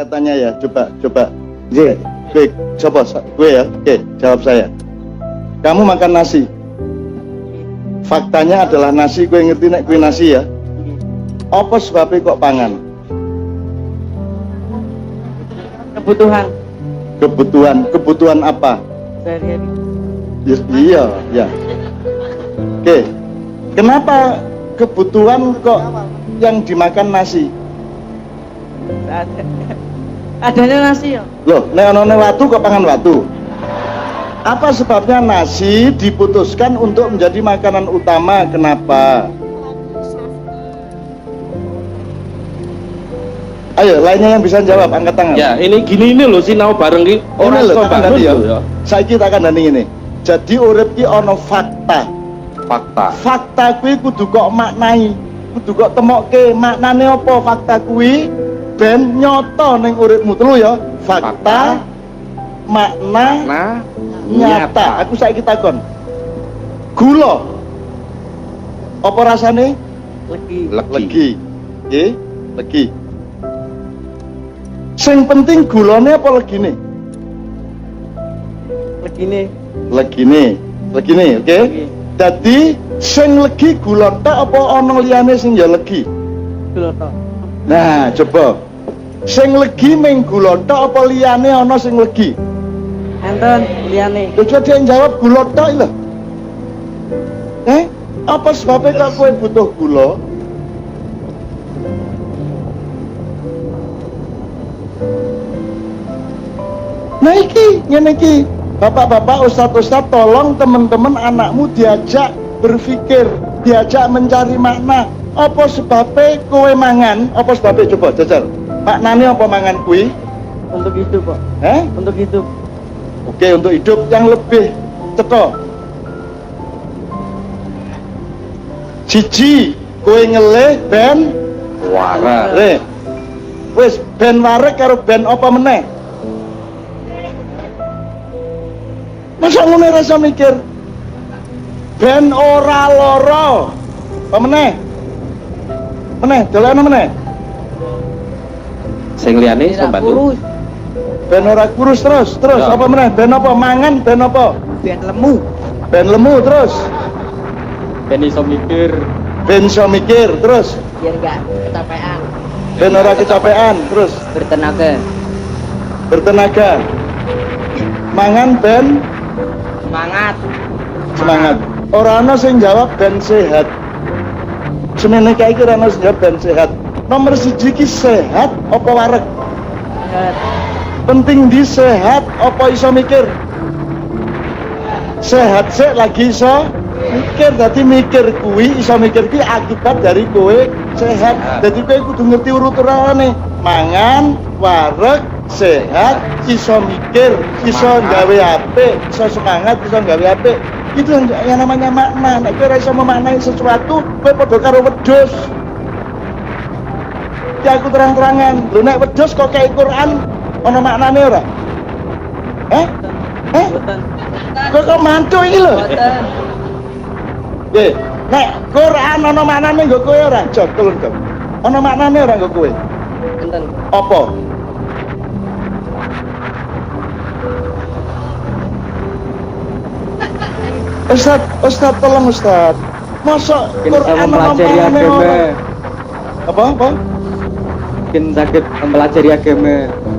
tanya ya, coba. Gue, coba gue ya, oke, jawab saya. Kamu makan nasi. Faktanya adalah nasi, gue ngerti nek gue nasi ya. Apa sebabnya kok pangan? Kebutuhan apa? Sehari-hari. Iya, ya. Oke. Kenapa kebutuhan kok yang dimakan nasi? Adanya nasi ya. Loh, nek ono watu kok pangan watu. Apa sebabnya nasi diputuskan untuk menjadi makanan utama? Kenapa? Ayo, lainnya yang bisa jawab, angkat tangan. Ya, ini gini loh sinau bareng ki Ora ora tak kandhani ya. Saiki tak kandhani ngene. Jadi urip ki ana fakta. Fakta kuwi kudu kok maknai, kudu kok temokke maknane apa fakta kuwi ben nyata ning uripmu telu ya. Fakta, makna, nyata. Aku saiki takon. Gula. Apa rasane? Legi. Nggih, legi. Sing penting gulane apa legine? Legine, oke? Dadi sing legi gula tok apa ana liyane sing ya legi? Gula tok. Nah, coba. Sing legi mung gula tok apa liyane ana sing legi? Enten liyane. Coba dia jawab gula tok lho. Apa sebabnya kok kowe butuh gula? Nah iki, ngene iki. Bapak-bapak, ustadz-ustadz, tolong teman-teman anakmu diajak berpikir, diajak mencari makna. Apa sebabnya kowe mangan? Apa sebabnya? Coba jajal. Maknanya apa mangan kuwi? Untuk hidup, Pak. Untuk hidup. Oke, untuk hidup yang lebih cetha. Siji, kowe ngelih ben wareg. Wis ben wareg karo ben apa meneh? Masa ngono rasa mikir? Ben ora lara. Apa meneh? Dolan meneh. Sing liyane iso bantu. Ben ora kurus terus Ya. apa meneh? Ben apa mangan? Ben apa? Ben lemu. Ben lemu terus. Ben iso mikir. Ben iso mikir terus. Biar enggak kecapean. Ben ora kecapean terus. Bertenaga. Mangan ben semangat. Ora ana sing jawab ben sehat. Semene kae iki ora ana sing jawab ben sehat. Nomor 1 ki sehat apa wareg? Penting di sehat apa iso mikir? Sehat sik lagi iso mikir. Dadi mikir kuwi iso mikir kuwi akibat dari kowe sehat. Dadi kowe kudu ngerti urut-urutane. Mangan, wareg, sehat, iso mikir, iso gawe apik, iso semangat, iso gawe apik. Itu yang namanya makna. Nek kowe ora iso memaknai sesuatu, kowe padha karo wedhus. Ki aku terang-terangan, lho nek wedhus kok kayak Quran ana maknane ora? Kok mantu iki lho? Nggih, nek Quran ana maknane nggo kowe ora? Jok, tulung jok. Ana maknane ora nggo kowe? Enten. Apa? Ustaz, tolong Ustaz. Masa Quran mempelajari agama? Apa? Mungkin sakit mempelajari agama.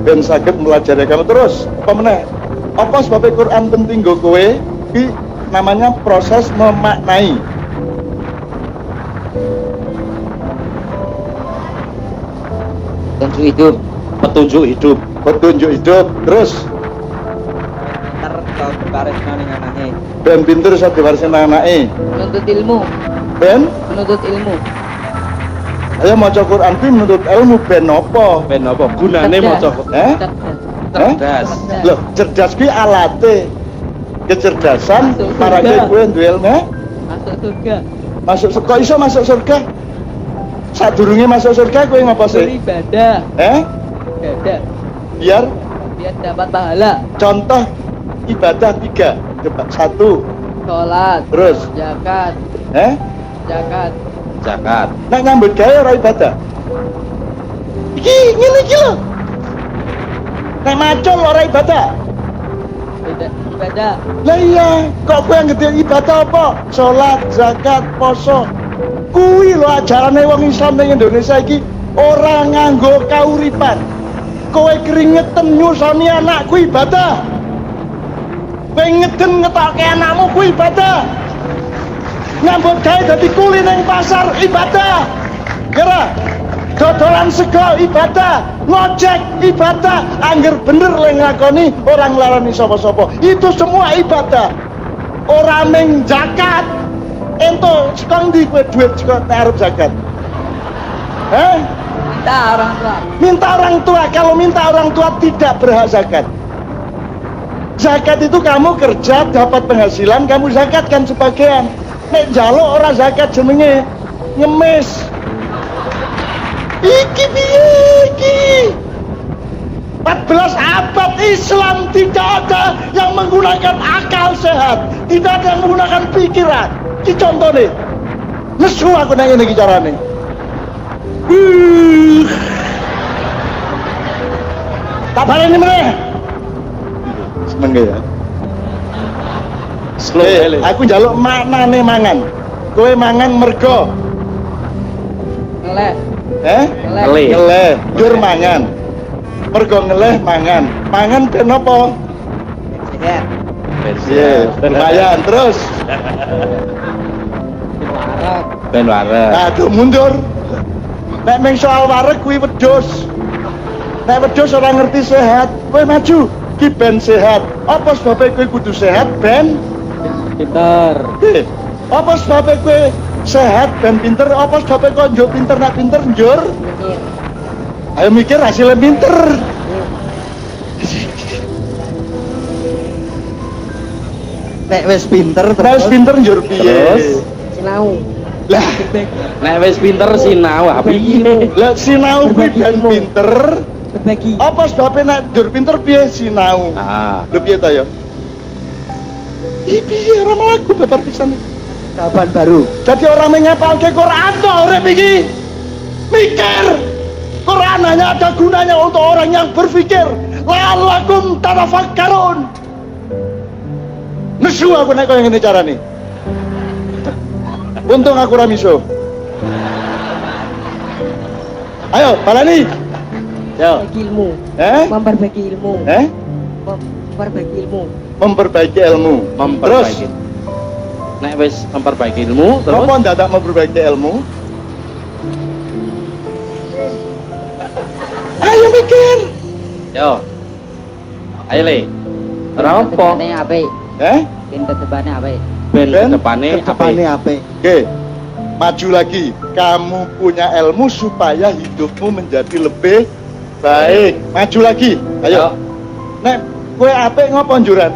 Ben sakit mempelajari agama terus. Apa meneh? Apa sebabnya Quran penting nggo kowe? Iki namanya proses memaknai. Petunjuk hidup. Terus Baris nang anake. ben pinter iso diwarisno anake. Menuntut ilmu. Ayo maca Quran kuwi menuntut ilmu ben apa? Gunane maca. Cerdas. Loh, cerdas kuwi alate. Kecerdasan marake kowe duwe ilmu. Masuk surga. Kok iso masuk surga? Sadurunge masuk surga kowe ngapa sih? Beribadah. Ibadah. Biar Dapat pahala. contoh ibadah 3. Coba 1. Sholat. Terus Zakat. Zakat. Nek nyambut gawe ora ibadah. Iki ngene iki lho. Nek macul ora ibadah. Tidak ibadah. Lah iya, kok kowe ngerti ibadah apa? Salat, zakat, poso. Kuwi lho ajarane wong Islam ning Indonesia iki ora nganggo kauripan. Kowe keringetan nyusoni anakku ibadah. Kowe ngeden ngetokke anakmu kuwi ibadah. Nyambut gawe dadi kuli ning pasar ibadah. Kira dodolan sego ibadah, ngojek ibadah, angger bener le nglakoni orang nglarani sapa-sapa. Itu semua ibadah. Ora ming zakat. Ento sekang di kowe duit saka arep zakat. Minta orang tua. Minta orang tua, kalau minta orang tua tidak berhak zakat. Zakat itu kamu kerja dapat penghasilan, kamu zakatkan sebagian. Nek njaluk ora zakat jenenge ngemis. Iki piye iki? 14 abad Islam tidak ada yang menggunakan akal sehat, tidak ada yang menggunakan pikiran. Iki contohnya. Nesu aku nang ngene iki carane. Tak baleni meneh. Seneng ya. Slow Aku njaluk maknane mangan. Kowe mangan mergo Ngeleh. Ngeleh. Ngeleh, njur mangan. Mergo ngeleh mangan. Mangan ben apa? Sehat. Iya, lumayan terus. Warak. Ben wareg. Aduh mundur. Nek meng soal wareg kuwi wedhus. Nek wedhus ora ngerti sehat, kowe maju. Ki ben sehat. Apa sebabnya kowe kudu sehat ben? Pinter. Apa sebabnya kowe sehat ben pinter? Apa sebabnya kok njur pinter nak pinter njur? Mikir. Ayo mikir hasilnya pinter. Nek wis pinter Terus pinter njur piye? Terus? Sinau. Lah, Nek wis pinter sinau apa iki? lah sinau kuwi ben pinter. Berbagi. Apa sebabnya nek njur pinter piye sinau? Ah, Lho piye ta ya? Iki piye ora mlaku babar pisan iki. kapan baru. Jadi orang menghafalke Quran tuh urip iki. Mikir. Quran hanya ada gunanya untuk orang yang berpikir. La'allakum tatafakkarun. Nesu aku nek koyo ngene carane. Untung aku ora miso. Ayo, balani. yo. Berbagi ilmu. Memperbaiki ilmu. Memperbaiki ilmu. Memperbaiki ilmu. Memperbaiki. Nek wis memperbaiki ilmu, Terus, terus apa ndak memperbaiki ilmu? Ayo mikir. yo. Ayo le. Ora apa? Tebane apik. Pintu tebane apik. Ben Ben, depane Depane apa? apik. Oke, maju lagi. Kamu punya ilmu supaya hidupmu menjadi lebih baik. Maju lagi. Ayo. Nek kowe apik ngopo njuran?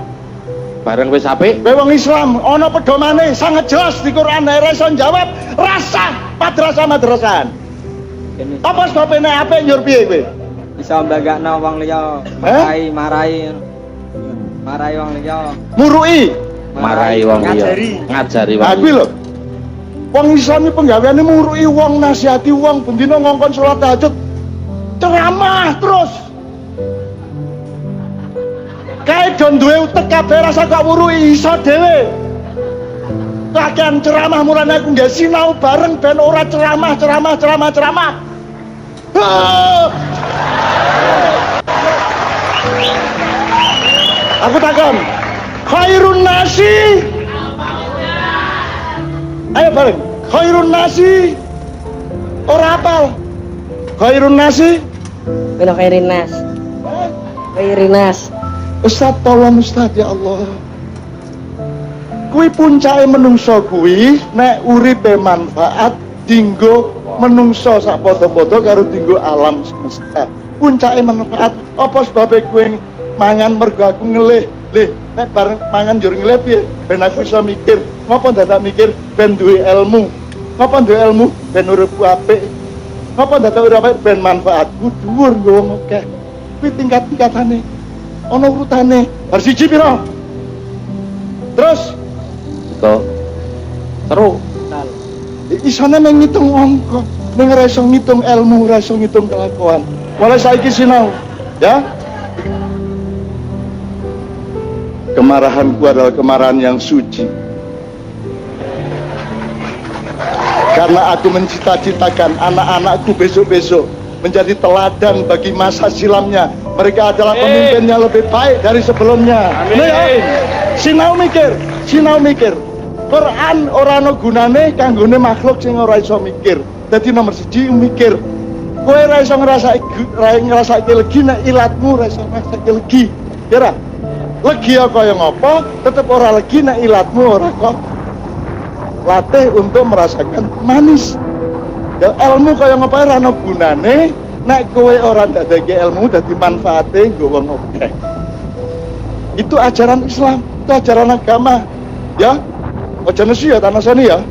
Bareng wis apik, Kowe wong Islam, ana pedomane sangat jelas di Quran nek iso jawab rasa madrasah-madrasahan. Apa sebabnya nek apik njur piye kowe? Bisa mbagakno wong liya, marahi wong liya. Murui. marai wong liya. Ngajari wong. Aku lho. Wong Islam iki penggaweane murui wong, nasihati wong, bendina ngongkon salat tahajud. Ceramah terus. Kae don duwe utek kabeh rasa kok murui iso dhewe. Kakean ceramah mulane aku nggak sinau bareng ben ora ceramah. Aku takon. Khairun nasi. Ayo bareng. Khairun nasi. Ora apal. Khairun nasi. Beno kairinas. Kairinas. Ustaz tolong Ustaz ya Allah. Kuwi puncake menungso kuwi nek uripe manfaat dinggo menungso sak padha-padha karo dinggo alam semesta. Puncake manfaat apa sebabe kowe mangan mergo aku ngelih. Nek bareng mangan njur ngelih piye? Ben aku iso mikir. Ngopo dadak mikir ben duwe ilmu? Ngopo duwe ilmu ben uripku apik? Ngopo dadak urip apik ben manfaatku dhuwur nggo wong akeh. Kuwi tingkat-tingkatane. Ono urutane. Bar siji pira? Terus Kok seru. isone mung ngitung angka, ning ora iso ngitung ilmu, ora iso ngitung kelakuan. Mulai saiki sinau, ya. Kemarahanku adalah kemarahan yang suci. Karena aku mencita-citakan anak-anakku besok-besok menjadi teladan bagi masa silamnya. Mereka adalah pemimpin yang lebih baik dari sebelumnya. Amin. Ya? Sinau mikir. Quran ora ana gunane kanggone makhluk sing ora iso mikir. Dadi nomor 1 mikir. Kowe ora iso ngrasake legi nek ilatmu ora iso ngrasake legi. Ya ora? Legi kaya ngopo, tetep ora legi nek ilatmu ora kok latih untuk merasakan manis. Ya ilmu kaya ngopo ora ana gunane nek kowe ora ndadekake ilmu dadi manfaate nggo wong akeh. Itu ajaran Islam, itu ajaran agama. Ya. Aja nasi ya tanah sini ya.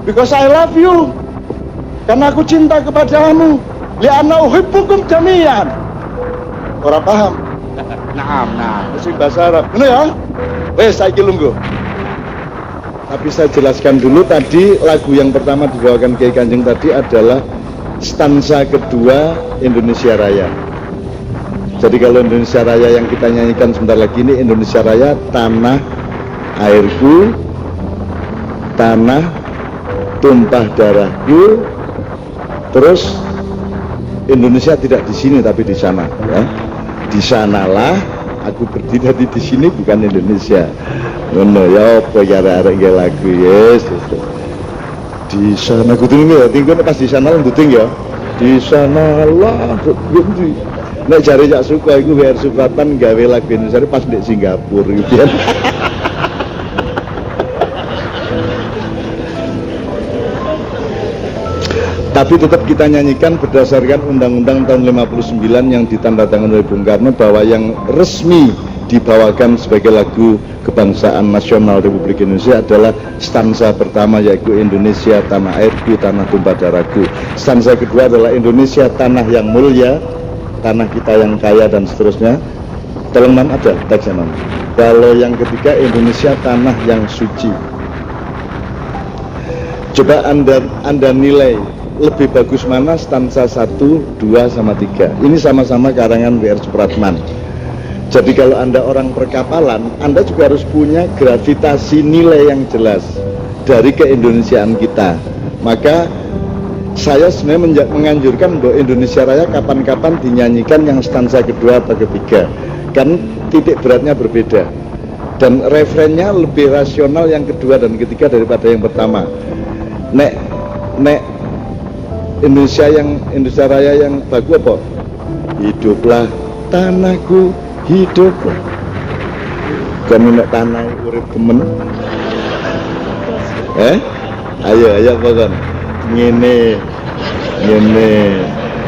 Because I love you. Karena aku cinta kepadamu. Li'anna uhibbukum jami'an. Orang paham? Nah. Masih bahasa Arab. Ini ya. Wes saiki lungguh. Tapi saya jelaskan dulu tadi lagu yang pertama dibawakan Kiai Kanjeng tadi adalah stansa kedua Indonesia Raya. Jadi kalau Indonesia Raya yang kita nyanyikan sebentar lagi ini Indonesia Raya, tanah airku, tanah tumpah darahku, terus Indonesia tidak di sini tapi di sana, ya. Di sanalah aku berdiri di sini bukan Indonesia. Ngono ya apa ya arek lagu yes. Di sana kudu ya, tinggal pas di sana nduting ya. Di sanalah kudu. Nek jare jak suka iku biar sukatan gawe lagu Indonesia pas di Singapura gitu ya. Tapi tetap kita nyanyikan berdasarkan Undang-Undang tahun 59 yang ditandatangani oleh Bung Karno bahwa yang resmi dibawakan sebagai lagu kebangsaan nasional Republik Indonesia adalah stansa pertama yaitu Indonesia tanah airku, tanah tumpah darahku. Stansa kedua adalah Indonesia tanah yang mulia, tanah kita yang kaya dan seterusnya. Tolong man ada teksnya man. Kalau yang ketiga Indonesia tanah yang suci. Coba anda nilai lebih bagus mana stansa 1, 2, sama 3. Ini sama-sama karangan W.R. Supratman. Jadi kalau Anda orang perkapalan, Anda juga harus punya gravitasi nilai yang jelas dari keindonesiaan kita. Maka saya sebenarnya menganjurkan bahwa Indonesia Raya kapan-kapan dinyanyikan yang stansa kedua atau ketiga. Kan titik beratnya berbeda. Dan referennya lebih rasional yang kedua dan ketiga daripada yang pertama. Nek Indonesia Raya yang bagus apa? Hiduplah tanahku, hiduplah. Kamu nak tanah urip temen? Ayo apa kan? Ngene,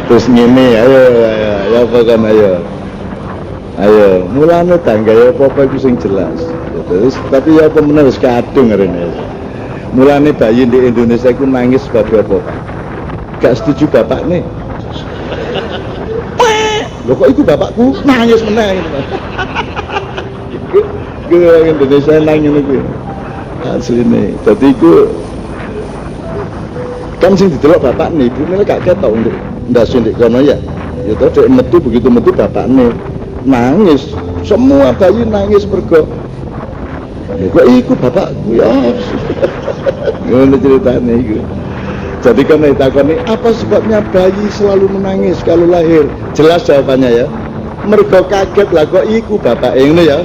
terus ngene, ayo apa kan ayo. Mulane tangga ya apa iku sing jelas. Terus tapi ya apa meneh wis kadung arene. Mulane bayi di Indonesia iku nangis sebab apa? Gak setuju bapak nih. Loh kok itu bapakku nangis menang. Gue Indonesia nangis nih. Asli nih. Jadi gue kan sing didelok bapak nih, ibu nih gak ketok untuk ndasun di kono ya. Ya terus dek metu begitu metu bapak nih nangis. Semua bayi nangis mergo. Kok iku bapakku ya. Ngono ceritane iku. Jadi karena ditakoni apa sebabnya bayi selalu menangis kalau lahir? Jelas jawabannya ya. Mergo kaget lah kok iku bapak ini ya.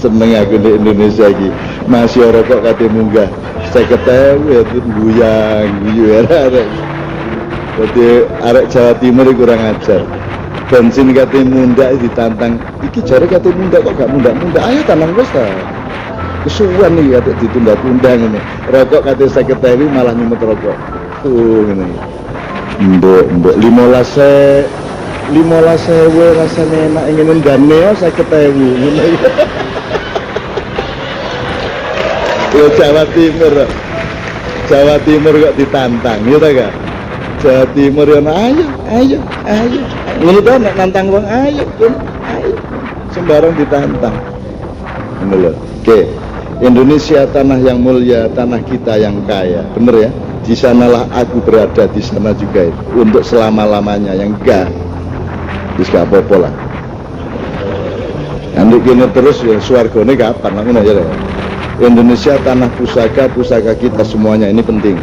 Seneng aku di Indonesia iki. Masih rokok kate munggah. Saya ketahui itu guyang guyu arek. Jadi arek Jawa Timur kurang ajar. Bensin kate mundak ditantang. Iki jare kate mundak kok gak mundak-mundak. Ayo tanang wis ta. Kesuwen nih ada ditunda-tunda ini. Rokok kata saya ketahui malah nyumet rokok. Ini. Mbok 15.000 rasanya enak ingin gane saya ketahui. Ya Jawa Timur kok ditantang, gitu kan? Jawa Timur ya ayo. Ngono ta nek nantang wong ayo. Sembarang ditantang. Ngono lho. Oke. Indonesia tanah yang mulia, tanah kita yang kaya. Bener ya? Di sanalah aku berada, di sana juga itu. Untuk selama-lamanya, yang enggak. Terus gak apa-apa lah. Nanti gini terus ya swargane kapan aku aja deh. Indonesia tanah pusaka kita semuanya, ini penting.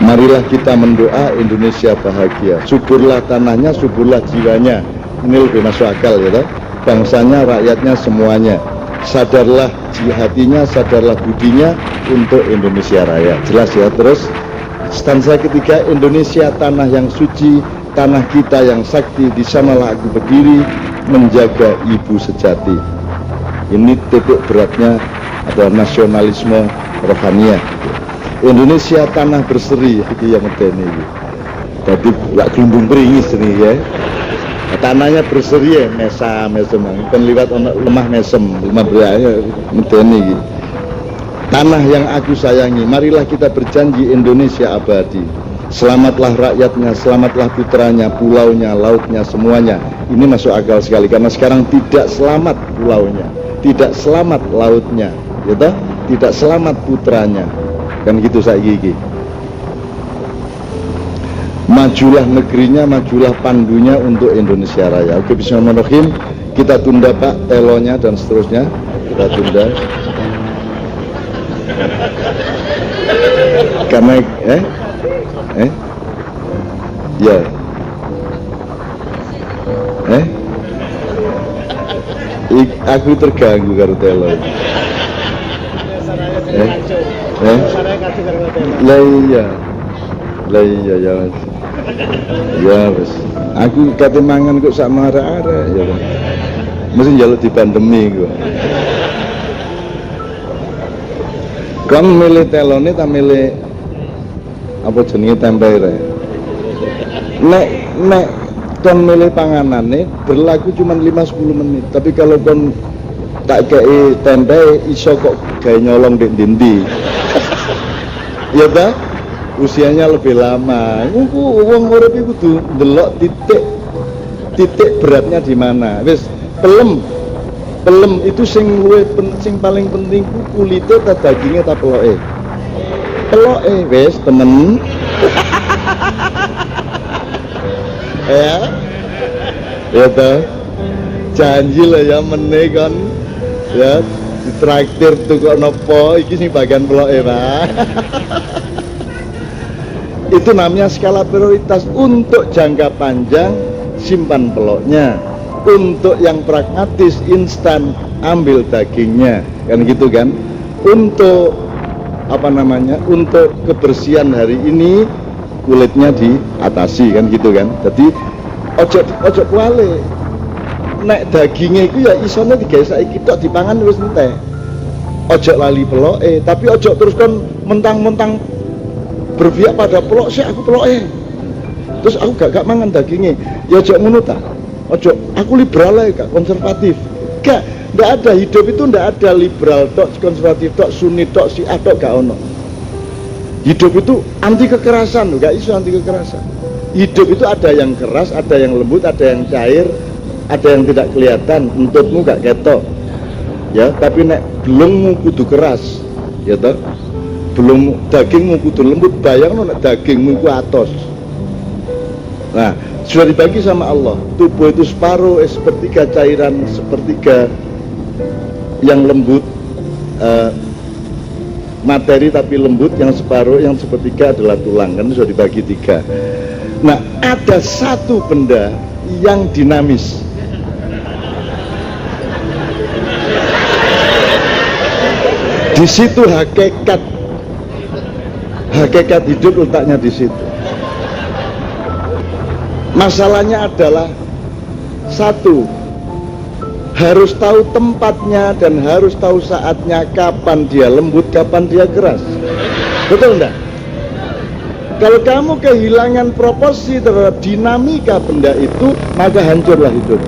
Marilah kita mendoa Indonesia bahagia. Suburlah tanahnya, suburlah jiwanya. Ini lebih masuk akal ya toh. Bangsanya, rakyatnya, semuanya. Sadarlah hatinya, sadarlah budinya untuk Indonesia Raya. Jelas ya. Terus stanza ketiga, Indonesia tanah yang suci, tanah kita yang sakti, di sanalah aku berdiri menjaga ibu sejati. Ini titik beratnya adalah nasionalisme rohaniah. Indonesia tanah berseri itu yang medeni. Jadi lak gelumbung beringis ini ya. Tanahnya berseri ya, mesem, kan liwat lemah mesem, lemah beraya medeni. Tanah yang aku sayangi, marilah kita berjanji Indonesia abadi. Selamatlah rakyatnya, selamatlah putranya, pulaunya, lautnya, semuanya. Ini masuk akal sekali karena sekarang tidak selamat pulaunya, tidak selamat lautnya, ya, tidak selamat putranya. Kan gitu saya gigi. Majulah negerinya, majulah pandunya untuk Indonesia Raya. Oke, bismillahirrahmanirrahim. Kita tunda Pak telonya dan seterusnya. Kita tunda. Karena ya. Aku terganggu karo telo. Lah iya ya Mas. Ya wis. Aku kate mangan kok sak marah-arah ya. Mesti njaluk dipandemi kok. Kon milih telone ta milih apa jenenge tempe re? Nek kon milih panganane berlaku cuma 5-10 menit. Tapi kalau kon tak kei tempe iso kok gawe nyolong ndek ndi. Ya ta? Usianya lebih lama. Wong urip iku kudu ndelok titik beratnya di mana. Wis pelem itu sing paling penting ku kulite ta daginge ta peloke. Peloke wis temen. Ya ta. Janji lah ya meneh kan. Ya ditraktir tuh kok nopo iki sing bagian peloke, Pak. Itu namanya skala prioritas. Untuk jangka panjang simpan peloknya, untuk yang pragmatis instan ambil dagingnya, kan gitu kan. Untuk untuk kebersihan hari ini kulitnya diatasi, kan gitu kan. Jadi ojo kuale nek dagingnya itu ya isone digawe saiki tok dipangan wis entek. Ojo lali peloke, tapi ojo terus kan mentang-mentang berpihak pada pelok sih aku peloke. Terus aku gak mangan dagingnya. Ya ojo ngono ta. Ojo aku liberal ae gak konservatif. Gak ada, hidup itu ndak ada liberal tok, konservatif tok, sunni tok, syiah tok, gak ono. Hidup itu anti kekerasan, gak iso anti kekerasan. Hidup itu ada yang keras, ada yang lembut, ada yang cair, ada yang tidak kelihatan, entutmu gak ketok. Ya, tapi nek belungmu kudu keras, ya toh. Belum dagingmu kudu lembut, bayangno nek dagingmu iku atos. Nah, sudah dibagi sama Allah. Tubuh itu separuh, sepertiga cairan, sepertiga yang lembut, materi tapi lembut, yang separuh, yang sepertiga adalah tulang. Kan sudah dibagi 3. Nah, ada satu benda yang dinamis. Di situ hakikat hidup letaknya di situ. Masalahnya adalah satu, harus tahu tempatnya dan harus tahu saatnya, kapan dia lembut, kapan dia keras. Betul enggak? Kalau kamu kehilangan proporsi terhadap dinamika benda itu, maka hancurlah hidup.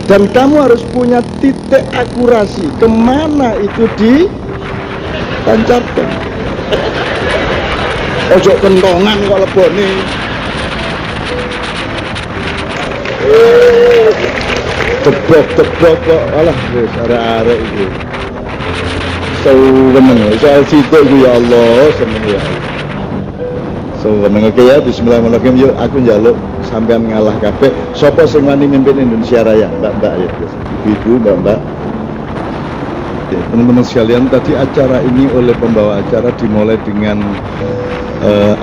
Dan kamu harus punya titik akurasi kemana itu ditancapkan. Ojo kentongan kok lebone. Ceblok kok, alah wis arek-arek iki. Seneng soal situ iku ya Allah, seneng ya. Seneng. Oke ya, bismillahirrahmanirrahim. Yuk aku njaluk sampean ngalah kabeh. Sapa sing wani mimpin Indonesia Raya? Mbak-mbak ya. Ibu, mbak-mbak. Oke, teman-teman sekalian, tadi acara ini oleh pembawa acara dimulai dengan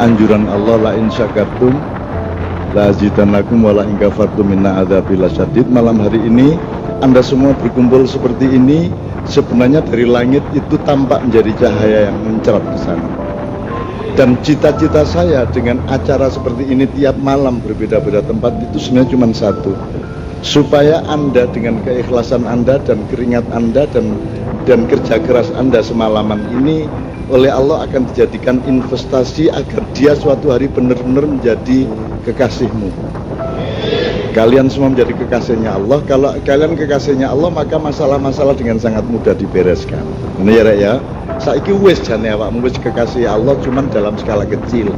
anjuran Allah, la in syakartum la azidannakum wa la in kafartum inna adzabi lasyadid. Malam hari ini Anda semua berkumpul seperti ini, sebenarnya dari langit itu tampak menjadi cahaya yang mencerap ke sana. Dan cita-cita saya dengan acara seperti ini tiap malam berbeda-beda tempat itu sebenarnya cuma satu, supaya Anda dengan keikhlasan Anda dan keringat Anda dan kerja keras Anda semalaman ini oleh Allah akan dijadikan investasi agar dia suatu hari benar-benar menjadi kekasihmu. Kalian semua menjadi kekasihnya Allah. Kalau kalian kekasihnya Allah, maka masalah-masalah dengan sangat mudah dibereskan. Ini ya, Rek ya. Saiki wis jane awakmu wis kekasih Allah, cuman dalam skala kecil.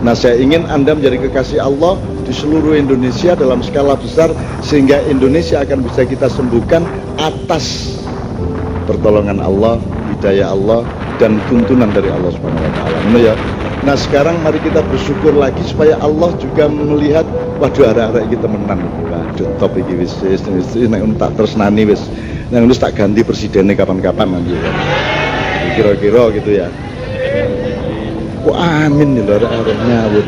Nah, saya ingin Anda menjadi kekasih Allah di seluruh Indonesia dalam skala besar, sehingga Indonesia akan bisa kita sembuhkan atas pertolongan Allah, hidayah Allah, dan tuntunan dari Allah Subhanahu wa taala. Ya. Nah, sekarang mari kita bersyukur lagi supaya Allah juga melihat, waduh, arek-arek kita menang. Waduh, top iki wis nek tak tresnani wis. Nang wis tak ganti presidennya kapan-kapan nanti ya. Kira-kira gitu ya. Amin nih lho, arek nyawut.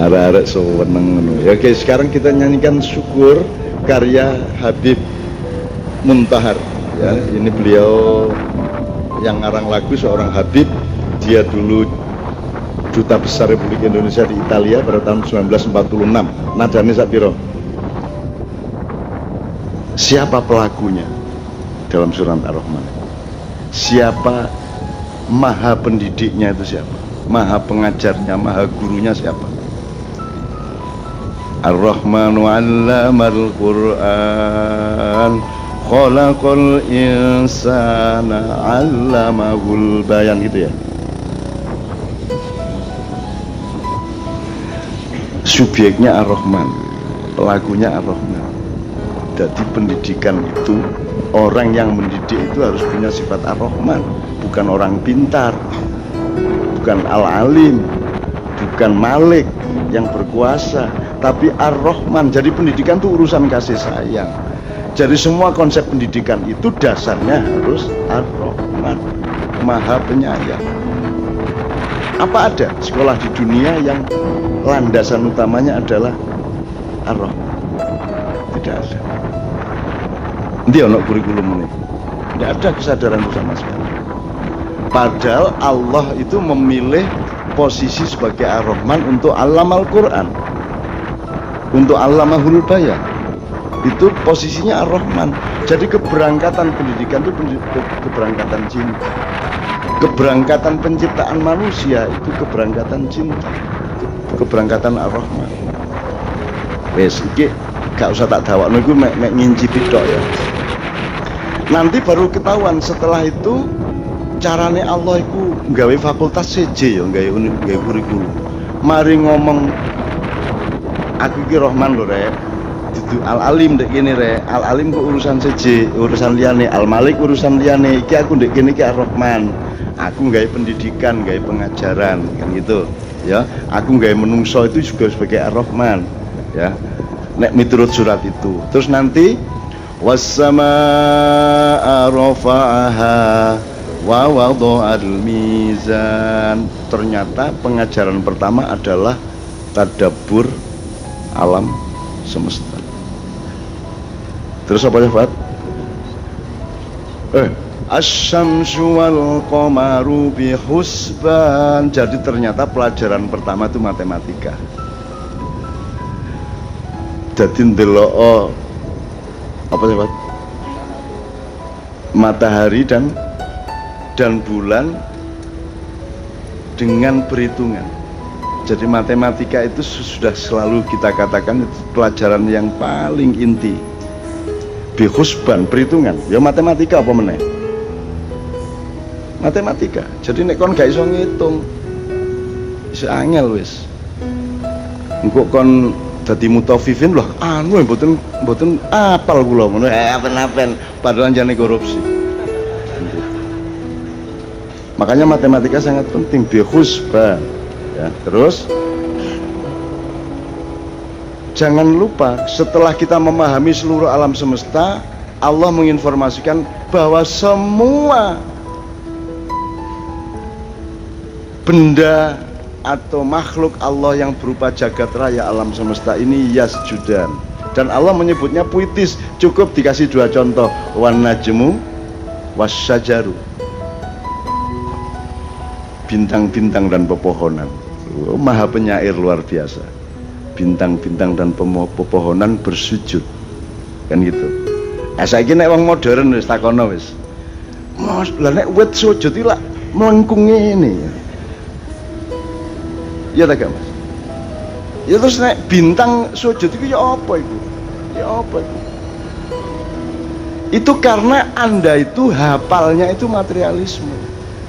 Arek seneng ngono. Ya, oke, sekarang kita nyanyikan syukur karya Habib Muntahar. Ya, ini beliau yang ngarang lagu, seorang Habib. Dia dulu Duta Besar Republik Indonesia di Italia pada tahun 1946. Nadane sapiro? Siapa pelakunya? Dalam surat Ar-Rahman. Siapa maha pendidiknya itu siapa? Maha pengajarnya, maha gurunya siapa? Ar-Rahmanu 'allamal Qur'an, khalaqal insana 'allamahul bayan, gitu ya. Subjeknya Ar-Rahman, pelakunya Ar-Rahman. Jadi pendidikan itu, orang yang mendidik itu harus punya sifat Ar-Rahman, bukan orang pintar, bukan Al-Alim, bukan Malik yang berkuasa, tapi Ar-Rahman. Jadi pendidikan itu urusan kasih sayang. Jadi semua konsep pendidikan itu dasarnya harus Ar-Rahman, Maha Penyayang. Apa ada sekolah di dunia yang landasan utamanya adalah Ar-Rahman? Tidak ada. Dia ono kurikulum ini. Tidak ada kesadaran itu sama sekali. Padahal Allah itu memilih posisi sebagai Ar-Rahman untuk Allamal Quran, untuk Allamahul Bayan. Itu posisinya Ar-Rahman. Jadi keberangkatan pendidikan itu keberangkatan cinta. Keberangkatan penciptaan manusia itu keberangkatan cinta, keberangkatan Ar-Rahman. Wes iki gak usah tak dawakno, iku mek ngincipi tok ya. Nanti baru ketahuan setelah itu carane Allah iku nggawe fakultas CJ ya, nggawe kurikulum. Mari ngomong aku iki Rahman lho, Rek. Dudu Al-Alim ndek kene, Rek. Al-Alim kok urusan CJ, urusan liyane. Al-Malik urusan liyane. Iki aku ndek kene iki Ar-Rahman. Aku nggawe pendidikan, nggawe pengajaran, kan gitu. Ya, aku nggawe menungso itu juga sebagai Ar-Rahman, ya. Nek miturut surat itu. Terus nanti was-samaa'a rafa'aha wa wada'al mizan. Ternyata pengajaran pertama adalah tadabbur alam semesta. Terus apa ya, Fat? Asy-syamsu wal qamaru bihusban. Jadi ternyata pelajaran pertama itu matematika. Jadi ndelok apa sih, Pak? Matahari dan bulan dengan perhitungan. Jadi matematika itu sudah selalu kita katakan itu pelajaran yang paling inti. Bihusban, perhitungan. Ya matematika apa meneh? Matematika. Jadi nek kon gak iso ngitung, iso angel wis. Engko kon dadi mutawifin loh, mboten apal kula ngono, apen-apen padahal jane korupsi. Makanya matematika sangat penting, bihusban. Ya, terus jangan lupa setelah kita memahami seluruh alam semesta, Allah menginformasikan bahwa semua benda atau makhluk Allah yang berupa jagat raya alam semesta ini yasjudan. Dan Allah menyebutnya puitis, cukup dikasih dua contoh, wan najmu wasyajaru, bintang-bintang dan pepohonan. Maha penyair luar biasa. Bintang-bintang dan pepohonan bersujud, kan gitu. Saiki nek wong modern wis takono wis. Mas, lah nek wit sujud iki lak melengkung ngene. Ya ta Mas? Ya terus nek bintang sujud itu ya apa itu? Ya apa itu? Itu karena Anda itu hafalnya itu materialisme.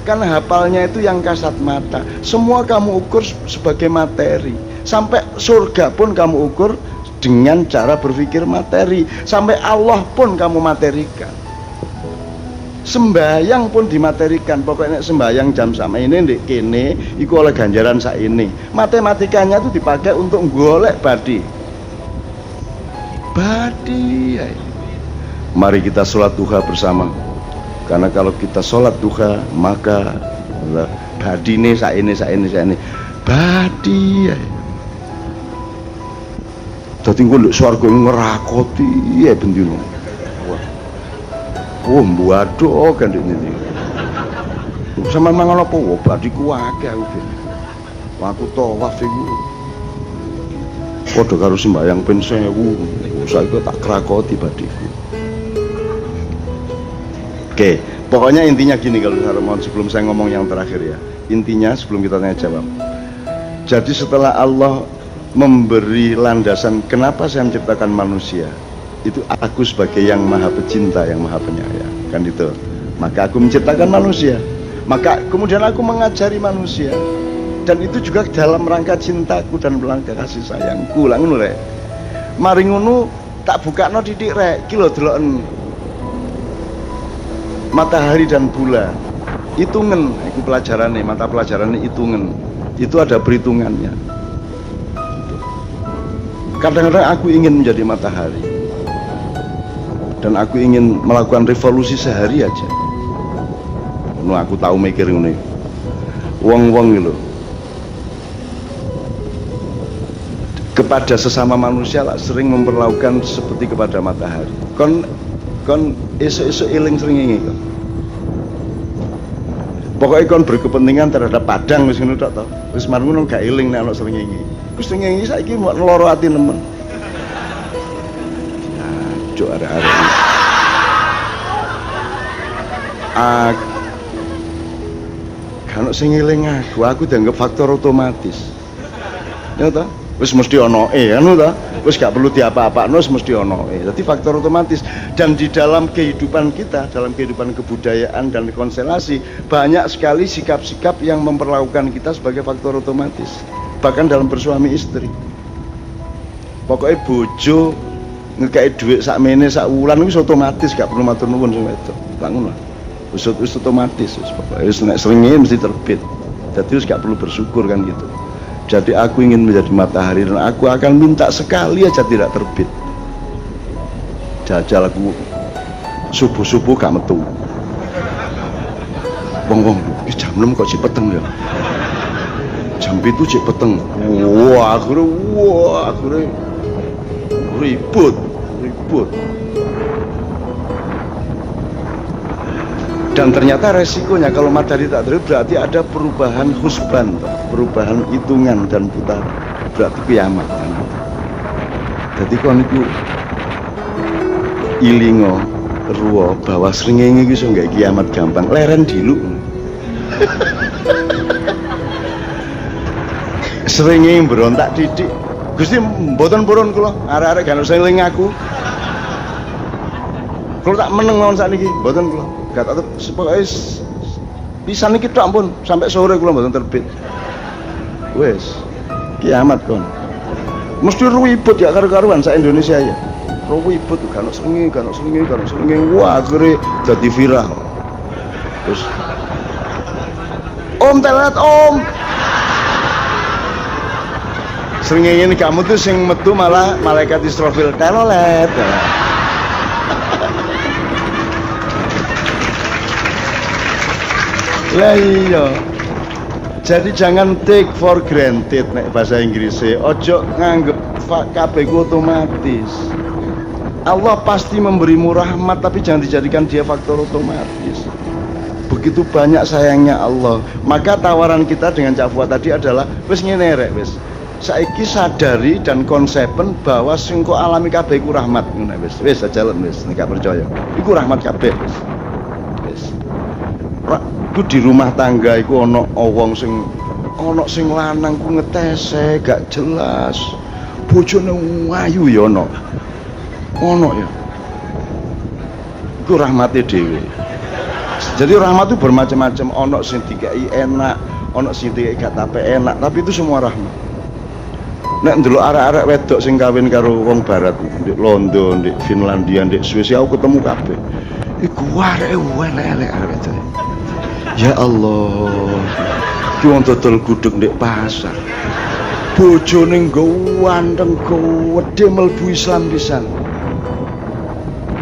Karena hafalnya itu yang kasat mata. Semua kamu ukur sebagai materi. Sampai surga pun kamu ukur dengan cara berpikir materi. Sampai Allah pun kamu materikan. Sembayang pun dimaterikan. Pokoknya sembayang jam sama ini ndek kene iku oleh ganjaran sak ini. Matematikanya itu dipakai untuk golek badi. Ya. Mari kita sholat duha bersama. Karena kalau kita sholat duha maka badi ini sak ini badi ya. Dadi engko ndek swarga ngerakoti ya bendino. Mbuado kan ini. Sama mangan apa? Badiku akeh aku. Aku tawaf iku. Padha karo sembayang ping 1000. Saiki tak krakoti badiku. Oke, pokoknya intinya gini kalau mohon sebelum saya ngomong yang terakhir ya. Intinya sebelum kita tanya jawab. Jadi setelah Allah memberi landasan kenapa saya menciptakan manusia, itu aku sebagai yang maha pecinta, yang maha penyayang, kan itu. Maka aku menciptakan manusia, maka kemudian aku mengajari manusia, dan itu juga dalam rangka cintaku dan rangka kasih sayangku. Lah ngono rek. Mari ngono tak bukakno titik rek, ki lho deloken matahari dan bulan. Hitungan, itu pelajarannya, mata pelajarannya hitungan. Itu ada perhitungannya. Kadang-kadang aku ingin menjadi matahari. Dan aku ingin melakukan revolusi sehari aja. Aku tahu mikir ini. Wong-wong gitu. Kepada sesama manusia lah sering memperlakukan seperti kepada matahari. Kon esok-esok eling srengenge kok. Pokoknya kon berkepentingan terhadap padang wis ngono tok to. Wis mar ngono gak eling nek ana srengenge. Wis srengenge saiki mau loro ati nemen. Nah, cuk arek-arek. Kan sing eling aku dianggap faktor otomatis. Ya toh? Wis mesti ono anu ta, wis gak perlu diapa-apakno, wis mesti ono. Jadi faktor otomatis. Dan di dalam kehidupan kita, dalam kehidupan kebudayaan dan konstelasi, banyak sekali sikap-sikap yang memperlakukan kita sebagai faktor otomatis. Bahkan dalam bersuami istri. Pokoknya bojo ngekei duit sakmene sak wulan wis otomatis, gak perlu matur nuwun sing wedok. Lah ngono. Wis otomatis wis pokoke wis nek srengenge mesti terbit. Jadi wis gak perlu bersyukur kan gitu. Jadi aku ingin menjadi matahari dan aku akan minta sekali aja tidak terbit. Jajal aku subuh-subuh gak metu. Wong-wong, iki jam 6 kok cek peteng ya. Jam 7 cek peteng. Wah, akhirnya ribut. Dan ternyata resikonya kalau matahari tak terbit berarti ada perubahan husban, perubahan hitungan dan putaran, berarti kiamat kan. Jadi kon iku ilingo ruwo bahwa srengenge iki iso gak kiamat gampang, leren diluk. Srengenge berontak didik. Gusti mboten purun kula, arek-arek gak usah eling aku. Kula tak meneng mawon sakniki, mboten kula. Gak tak pokoknya pisan iki tok ampun sampai sore kula mboten terbit. Wes kiamat kon. Mesti ribut ya karo-karuan sak Indonesia ya. Ribut kan srengenge. Wah, akhirnya jadi viral. Terus Om telat Om. Srengenge ini kamu tuh sing metu malah malaikat Israfil telolet. Lah iya. Jadi jangan take for granted nek bahasa Inggrisnya. Ojo nganggep kabeh ku otomatis. Allah pasti memberimu rahmat, tapi jangan dijadikan dia faktor otomatis. Begitu banyak sayangnya Allah. Maka tawaran kita dengan Cak Fuad tadi adalah wis ngene rek wis. Saiki sadari dan konsepin bahwa sing kok alami kabeh iku rahmat ngono wis aja wis nek gak percaya. Iku rahmat kabeh wis. Wis. Ku di rumah tangga iku ana wong sing lanang ku ngetese gak jelas. Bojone ayu ya ana. Ono ya. Iku rahmate dhewe. Jadi rahmat itu bermacam-macam, ono sing dikai enak, ono sing dikai gak tape enak, tapi itu semua rahmat. Nek ndelok arek-arek wedok sing kawin karo wong barat, di London, di Finlandia, di Swedia aku ketemu kabeh. Iku areke elek-elek arek itu. Ya Allah. Ki wong dodol gudeg ndek pasar. Bojone nggo wandeng gede mlebu Islam pisan.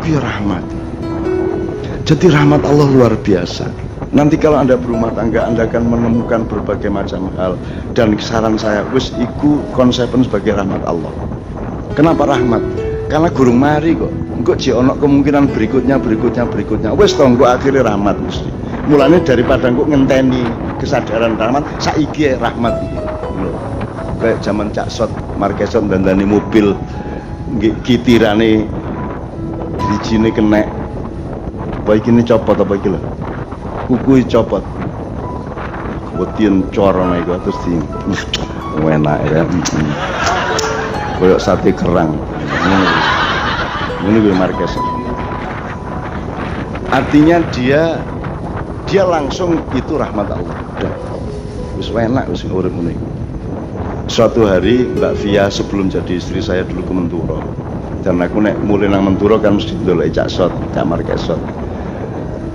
Ku rahmat. Jadi rahmat Allah luar biasa. Nanti kalau Anda berumah tangga, Anda akan menemukan berbagai macam hal. Dan saran saya, wis iku konsepnya sebagai rahmat Allah. Kenapa rahmat? Karena gurung mari kok. Engko jek ono kemungkinan berikutnya. Wis to engko akhirnya rahmat mesti. Mulane daripada engko ngenteni kesadaran rahmat, saiki rahmat iki. Kayak zaman Cak Sot, Marquezot dandani mobil kitirane dijine kenek. Apa iki ini copot apa iki lho? Kuku copot. Kemudian corong iku terus di enak ya. Koyok sate kerang. Ini gue Marquez. Artinya dia langsung itu rahmat Allah. Udah. Wis enak wis urip ngene. Suatu hari Mbak Via sebelum jadi istri saya dulu ke Menturo. Dan aku nek mulai nang Menturo kan mesti ndelok Cak Sot, Cak Marquezot.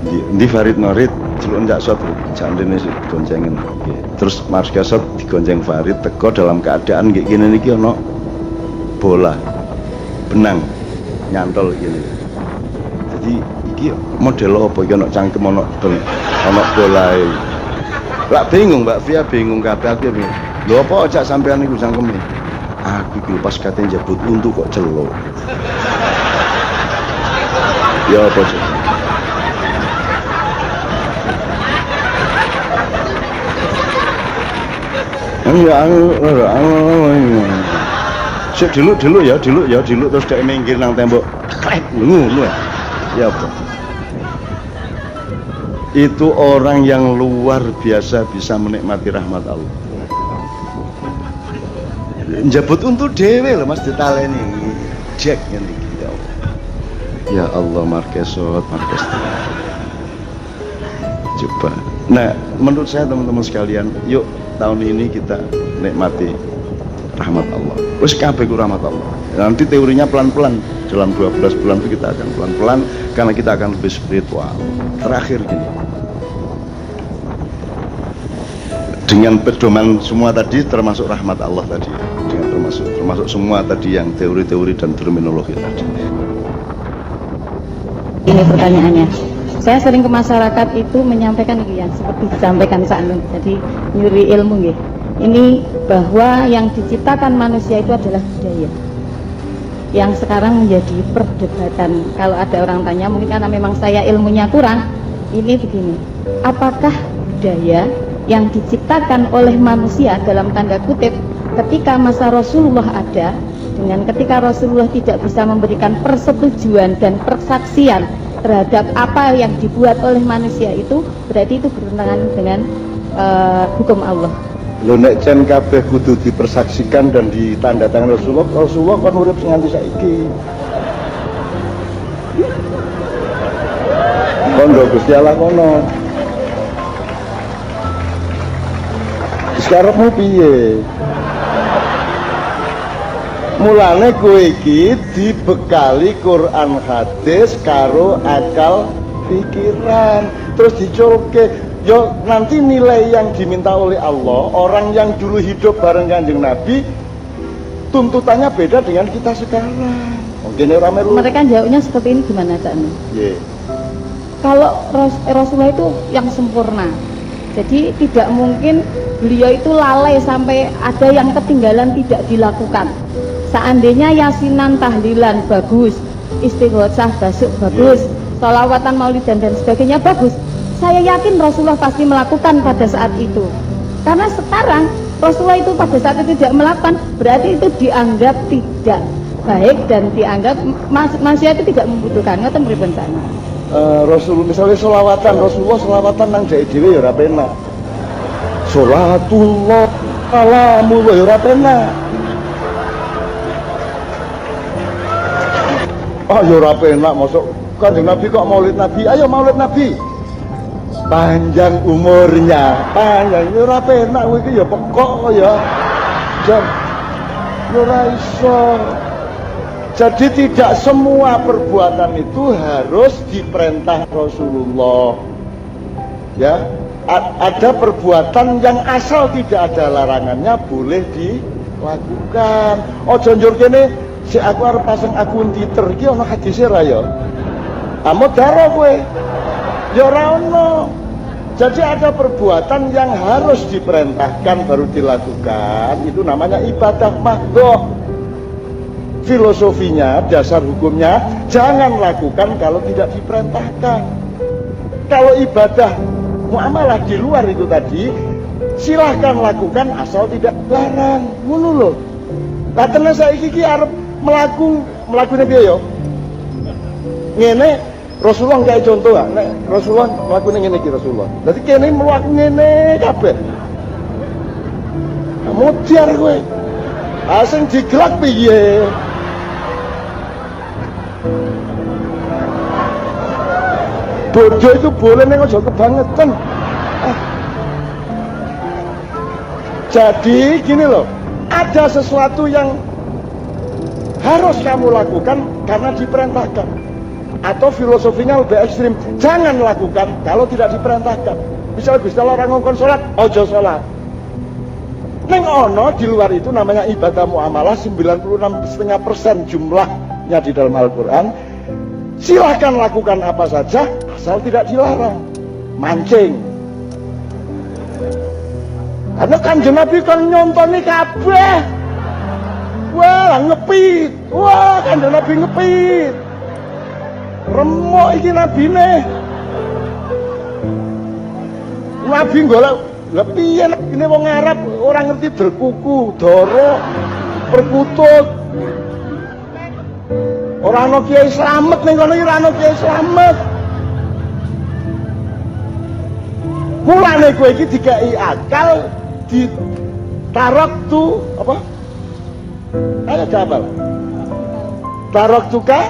Di Farid Norid celuk Cak Sot jandene digoncengin. Terus Marquezot digonceng Farid teko dalam keadaan kayak gini niki ono bola benang nyantol gini. Jadi iki model apa iki ono cangkem ono bola. Lah bingung Mbak Via bingung kabeh aku bingung. Lho apa cak sampean niku cangkeme? Aku iki pas kate njebut untu kok celuk. Ya apa sih? Sik dulu ya terus dek minggir nang tembok. Klek ngono ya apa? Itu orang yang luar biasa bisa menikmati rahmat Allah. Njabut untuk dhewe lho Mas ditaleni. Jack ngene iki ya Allah. Ya Allah Marquezot. Coba. Nah, menurut saya teman-teman sekalian, yuk tahun ini kita nikmati rahmat Allah. Wis kabeh ku rahmat Allah. Nanti teorinya pelan-pelan. Dalam 12 bulan itu kita akan pelan-pelan karena kita akan lebih spiritual. Terakhir gini. Dengan pedoman semua tadi termasuk rahmat Allah tadi. Dengan termasuk semua tadi yang teori-teori dan terminologi tadi. Ini pertanyaannya. Saya sering ke masyarakat itu menyampaikan ya seperti disampaikan Pak Nun. Jadi nyuri ilmu nggih. Ini bahwa yang diciptakan manusia itu adalah budaya. Yang sekarang menjadi perdebatan. Kalau ada orang tanya mungkin karena memang saya ilmunya kurang. Ini begini. Apakah budaya yang diciptakan oleh manusia dalam tanda kutip ketika masa Rasulullah ada dengan ketika Rasulullah tidak bisa memberikan persetujuan dan persaksian terhadap apa yang dibuat oleh manusia itu berarti itu bertentangan dengan hukum Allah. Lho nek jen kabeh kudu dipersaksikan dan ditandatangan Rasulullah kan urip nganti saiki. Kondo Gusti Allah kono. Sekarang piye? Mulane kowe iki dibekali Quran hadis karo akal pikiran terus diculke yo nanti nilai yang diminta oleh Allah orang yang dulu hidup bareng Kanjeng Nabi tuntutannya beda dengan kita sekarang. Mungkin orang melu. Mereka jawabnya seperti ini gimana Cak Nun? Yeah. Kalau Rasulullah itu yang sempurna, jadi tidak mungkin beliau itu lalai sampai ada yang ketinggalan tidak dilakukan. Seandainya yasinan, tahlilan bagus, istighosah bagus, sholawatan, maulidan dan sebagainya bagus, saya yakin Rasulullah pasti melakukan pada saat itu. Karena sekarang Rasulullah itu pada saat itu tidak melakukan, berarti itu dianggap tidak baik dan dianggap manusia itu tidak membutuhkan. Ngoten pripun sana? Rasul misalnya Rasulullah sholawatan nang jake dhewe ya ora penak. Sholatullah salamullah ya ora penak. Oh ya ora penak mosok Kanjeng Nabi kok maulid Nabi. Ayo maulid Nabi. Panjang umurnya, panjang ya ora penak kowe iki ya pekok ya. Jam ya ora iso. Jadi tidak semua perbuatan itu harus diperintah Rasulullah. Ya, ada perbuatan yang asal tidak ada larangannya boleh dilakukan. Ojo njur kene si aku arep pasang akun Twitter iki ana hadise ra ya. Amo daro kowe. Ya ora ono. Jadi ada perbuatan yang harus diperintahkan baru dilakukan, itu namanya ibadah mahdhah. Filosofinya, dasar hukumnya, jangan lakukan kalau tidak diperintahkan. Kalau ibadah muamalah di luar itu tadi, silahkan lakukan asal tidak larang. Ngono lho. Lah tenan saiki iki arep mlakune piye yo? Ngene Rasulullah kayak contoh ah, nek Rasulullah mlakune ngene iki Rasulullah. Dadi kene mlaku ngene kabeh. Mutiar kowe. Asing digelak piye? Bodoh itu boleh nih, ojo kebangetan. Jadi gini loh, ada sesuatu yang harus kamu lakukan karena diperintahkan. Atau filosofinya lebih ekstrim, jangan lakukan kalau tidak diperintahkan. Misalnya orang ngomong sholat, ojo sholat. Neng ono di luar itu namanya ibadah muamalah 96,5% jumlahnya di dalam Al-Quran. Silahkan lakukan apa saja asal tidak dilarang. Mancing, karena Kanjeng Nabi kan nyontoni kabeh. Wah ngepit, wah Kanjeng Nabi ngepit. Remuk iki nabine. Nabi golek lha piye nabine wong Arab ora ngerti berkuku, doro, perkutut. Ora ana Kiai Slamet ning kono iki ora ana Kiai Slamet. Mulane kowe iki dikai akal ditarok tu apa? Ayo jawab. Tarok tuka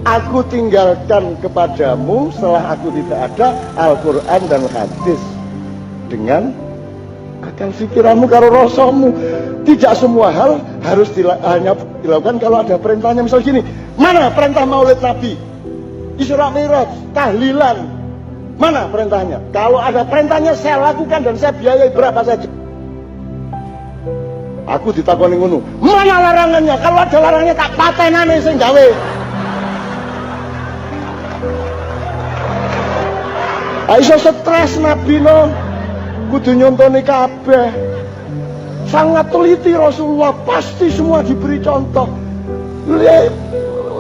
aku tinggalkan kepadamu setelah aku tidak ada Al-Quran dan hadis dengan akal pikiranmu karo rasamu. Tidak semua hal harus hanya dilakukan kalau ada perintahnya. Misal gini, mana perintah maulid Nabi, Isra Mi'raj, tahlilan, mana perintahnya? Kalau ada perintahnya saya lakukan dan saya biayai berapa saja. Aku ditakoni ngono, mana larangannya? Kalau ada larangannya tak patenane sing gawe. Aisyah stres Nabi no, kudu nyontoni kabeh. Sangat teliti Rasulullah, pasti semua diberi contoh. Lihat,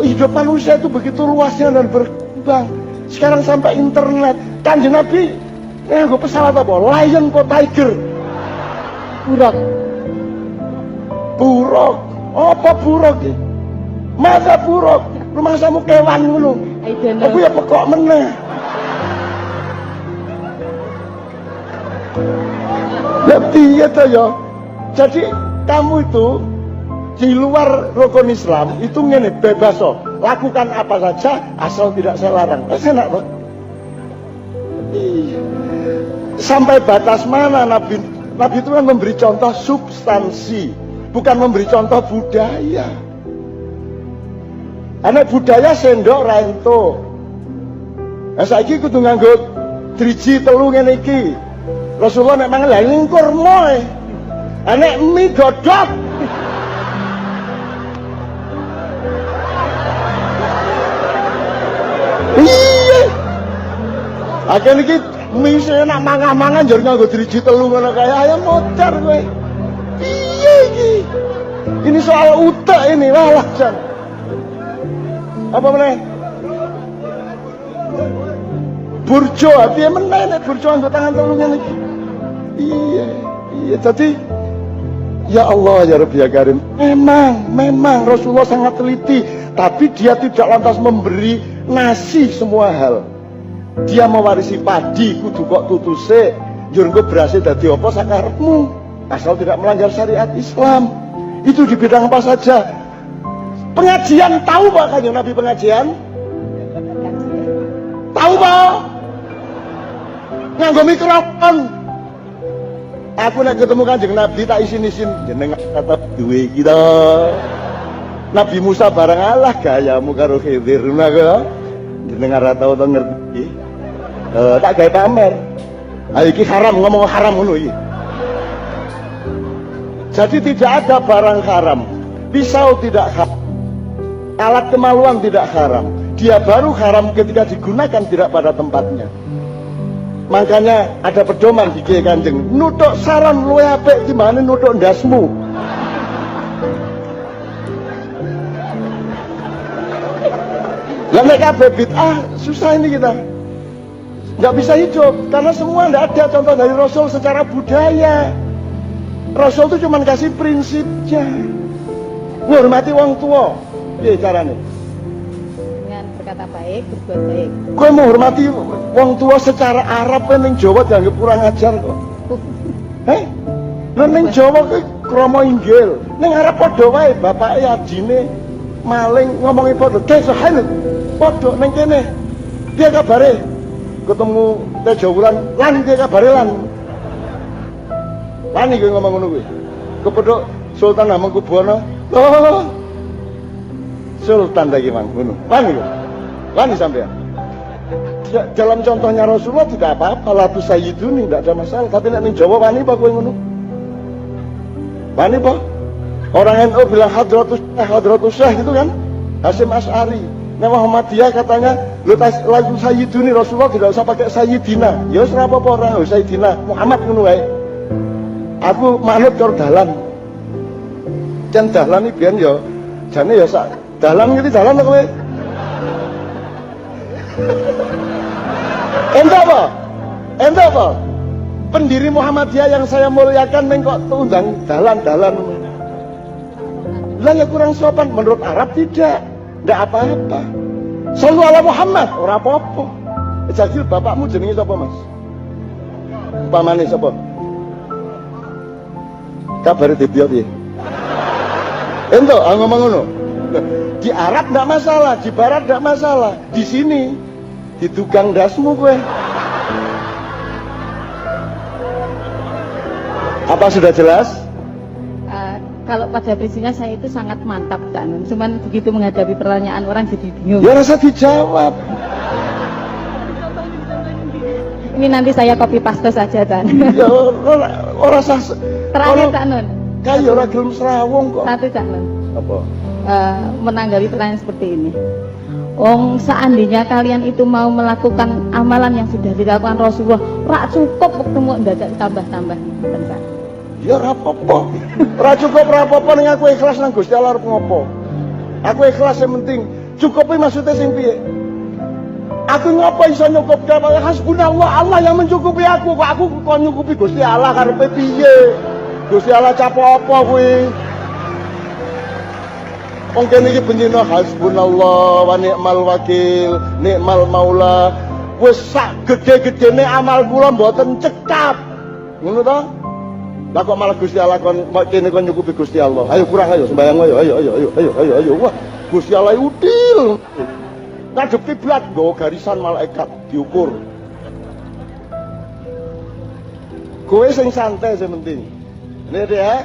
hidup manusia itu begitu luasnya dan berkembang. Sekarang sampai internet. Kanjeng Nabi gue pesawat apa? Lion kok Tiger? Buruk. Apa buruk ya? Masa buruk? Rumah samu kewan dulu. Aku ya pekok meneh. Lebih ya toh ya. Jadi kamu itu di luar rukun Islam itu ngene bebas so, lakukan apa saja asal tidak saya larang. Enak loh. Sampai batas mana Nabi itu kan memberi contoh substansi, bukan memberi contoh budaya. Karena budaya sendok rento. Nah saiki kudu nganggo driji telu ngene iki. Rasulullah nek mangan lha ngingkur moe. Anek mie godhog. Akhirnya niki mise nak mangan-mangan njur nganggo driji telu ngono kae ayam mocar kowe. Piye iki? Ini soal utek ini, walah Jan. Apa meneh? Burjo, piye meneh nek burjo nganggo tangan telu ngene iki. Iya, iya. Jadi ya Allah ya Rabbi ya Karim. Memang Rasulullah sangat teliti, tapi dia tidak lantas memberi nasi semua hal. Dia mewarisi padi kudu kok tutuse, njur engko berhasil dadi apa sakarepmu, asal tidak melanggar syariat Islam. Itu di bidang apa saja. Pengajian tahu Pak Kanjeng Nabi pengajian? Tahu Pak? Nganggo mikrofon. Aku nek ketemu Kanjeng Nabi tak isin-isin jenengan kata duwe iki to. Nabi Musa barang Allah gayamu karo Khidir ngono jenengan ora tau to ngerti. Tak gawe pamer. Ha iki haram ngomong haram ngono iki. Jadi tidak ada barang haram. Pisau tidak haram. Alat kemaluan tidak haram. Dia baru haram ketika digunakan tidak pada tempatnya. Makanya ada pedoman di Kiai Kanjeng, nutuk saran luwe apik timbangane nutuk ndasmu. Lah nek kabeh bid'ah susah ini kita. Nggak bisa hidup karena semua nggak ada contoh dari Rasul secara budaya. Rasul itu cuma kasih prinsipnya. Menghormati wong tua. Piye carane? Dengan berkata baik, berbuat baik. Kowe menghormati wong tua secara Arab ning Jawa dianggap kurang ajar kok. Lah ning Jawa kuwi krama inggil. Ning Arab padha wae bapake adine maling ngomongi padha. Kesahane padha ning kene. Piye kabare? Ketemu Tejo Wulan, lan piye kabare lan? Wani kowe ngomong ngono kuwi. Kepethuk Sultan Hamengkubuwana. Loh. Sultan lagi mang ngono. Wani kowe. Wani sampean. Dalam contohnya Rasulullah tidak apa-apa, latu sayyiduni tidak ada masalah. Tapi nek ning Jawa wani apa kowe ngono? Wani apa? Orang NU bilang hadratus syekh gitu kan? Hasyim Asy'ari. Nah Muhammadiyah katanya latu sayyiduni Rasulullah tidak usah pakai sayyidina. Ya wis ora apa-apa ora sayyidina. Muhammad ngono wae. Aku manut karo dalan. Jan dalan iki biyen ya jane ya sak dalan iki dalan kowe. Ente apa? Ente apa? Pendiri Muhammadiyah yang saya muliakan mengkok undang dalan-dalan. Lah ya kurang sopan menurut Arab tidak apa-apa. Shallu ala Muhammad ora apa-apa. Jadi bapakmu jenenge sapa, Mas? Upamane sapa? Kabare dipiye piye? Ento ngomong ngono. Di Arab enggak masalah, di Barat enggak masalah. Di sini di tukang dasmu gue. Apa sudah jelas? Kalau pada prinsipnya saya itu sangat mantap Cak Nun. Cuman begitu menghadapi pertanyaan orang jadi bingung. Ya rasa dijawab. Ini nanti saya copy paste saja Cak Nun. Ya ora sah. Terakhir Cak Nun. Kayak ora gelem serawung kok. Satu Cak Nun. Apa? Menanggapi pertanyaan seperti ini. Seandainya kalian itu mau melakukan amalan yang sudah dilakukan Rasulullah, rak cukup waktu mau ndadak tambah-tambah tentang. Ya ora apa-apa. Ora cukup ora apa-apa ning aku ikhlas nang Gusti Allah arep ngopo. Aku ikhlas yang penting. Cukupi maksudnya sing piye? Aku ngopo iso nyukup kabeh hasbunallah Allah yang mencukupi aku. Kok aku kok nyukupi Gusti Allah karepe piye? Gusti Allah capo apa kuwi? Wong kene iki bendina hasbunallah wa ni'mal wakil, ni'mal maula. Wis sak gede-gedene amal kula mboten cekap. Ngono to? Lah kok malah Gusti Allah kon kene kon nyukupi Gusti Allah. Ayo kurang ayo sembayang ayo. Wah, Gusti Allah udil. Ngadep kiblat nggawa garisan malaikat diukur. Kowe sing santai sing penting. Nek ya,